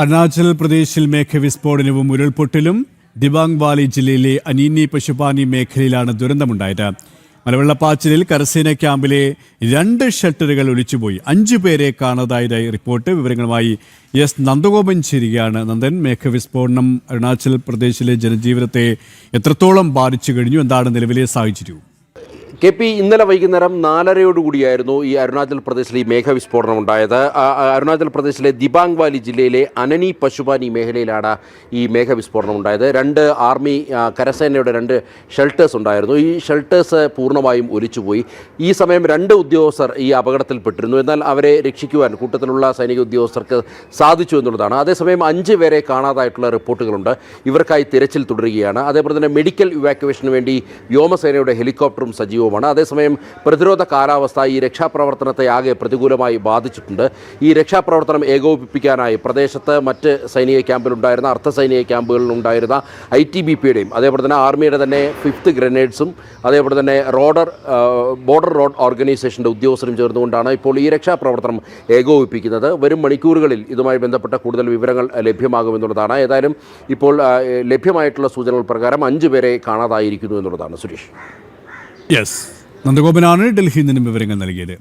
അരുണാചൽ പ്രദേശിൽ മേഘവിസ്ഫോടനവും ഉരുൾപൊട്ടലും ദിബാംഗ് വാലി ജില്ലയിലെ അനീനി പശുപാനി മേഖലയിലാണ് ദുരന്തമുണ്ടായത്. മലവെള്ളപ്പാച്ചിലിൽ കരസേന ക്യാമ്പിലെ 2 ഷെൽട്ടറുകൾ ഒലിച്ചുപോയി. 5 പേരെ കാണാതായതായി റിപ്പോർട്ട്. വിവരങ്ങളുമായി എസ് നന്ദഗോപൻ ചേരുകയാണ്. നന്ദൻ, മേഘവിസ്ഫോടനം അരുണാചൽ പ്രദേശിലെ ജനജീവിതത്തെ എത്രത്തോളം ബാധിച്ചു കഴിഞ്ഞു? എന്താണ് നിലവിലെ സാഹചര്യം? കെ.പി. ഇന്നലെ വൈകുന്നേരം 4:30 ഈ അരുണാചൽ പ്രദേശിൽ ഈ മേഘവിസ്ഫോടനം ഉണ്ടായത്. അരുണാചൽ പ്രദേശിലെ ദിബാംഗ് വാലി ജില്ലയിലെ അനനി പശുപാനി മേഖലയിലാണ് ഈ മേഘവിസ്ഫോടനം ഉണ്ടായത്. 2 ആർമി കരസേനയുടെ 2 ഷെൽട്ടേഴ്സ് ഉണ്ടായിരുന്നു. ഈ ഷെൽട്ടേഴ്സ് പൂർണ്ണമായും ഒലിച്ചുപോയി. ഈ സമയം 2 ഉദ്യോഗസ്ഥർ ഈ അപകടത്തിൽപ്പെട്ടിരുന്നു. എന്നാൽ അവരെ രക്ഷിക്കുവാൻ കൂട്ടത്തിലുള്ള സൈനിക ഉദ്യോഗസ്ഥർക്ക് സാധിച്ചു എന്നുള്ളതാണ്. അതേസമയം 5 പേരെ കാണാതായിട്ടുള്ള റിപ്പോർട്ടുകളുണ്ട്. ഇവർക്കായി തിരച്ചിൽ തുടരുകയാണ്. അതേപോലെ തന്നെ മെഡിക്കൽ ഇവാക്യുവേഷന് വേണ്ടി വ്യോമസേനയുടെ ഹെലികോപ്റ്ററും സജീവം. അതേസമയം പ്രതിരോധ കാലാവസ്ഥ ഈ രക്ഷാപ്രവർത്തനത്തെ ആകെ പ്രതികൂലമായി ബാധിച്ചിട്ടുണ്ട്. ഈ രക്ഷാപ്രവർത്തനം ഏകോപിപ്പിക്കാനായി പ്രദേശത്ത് മറ്റ് സൈനിക ക്യാമ്പിലുണ്ടായിരുന്ന അർദ്ധ സൈനിക ക്യാമ്പുകളിലുണ്ടായിരുന്ന ITBPയുടെയും അതേപോലെ തന്നെ ആർമിയുടെ തന്നെ 5th ഗ്രനേഡ്സും അതേപോലെ തന്നെ ബോർഡർ റോഡ് ഓർഗനൈസേഷൻ്റെ ഉദ്യോഗസ്ഥരും ചേർന്നുകൊണ്ടാണ് ഇപ്പോൾ ഈ രക്ഷാപ്രവർത്തനം ഏകോപിപ്പിക്കുന്നത്. വരും മണിക്കൂറുകളിൽ ഇതുമായി ബന്ധപ്പെട്ട കൂടുതൽ വിവരങ്ങൾ ലഭ്യമാകുമെന്നുള്ളതാണ്. ഏതായാലും ഇപ്പോൾ ലഭ്യമായിട്ടുള്ള സൂചനകൾ പ്രകാരം 5 പേരെ കാണാതായിരിക്കുന്നു എന്നുള്ളതാണ്. സുരേഷ്. യെസ്, നന്ദഗോപനാണ് ഡൽഹിയിൽ നിന്നും വിവരങ്ങൾ നൽകിയത്.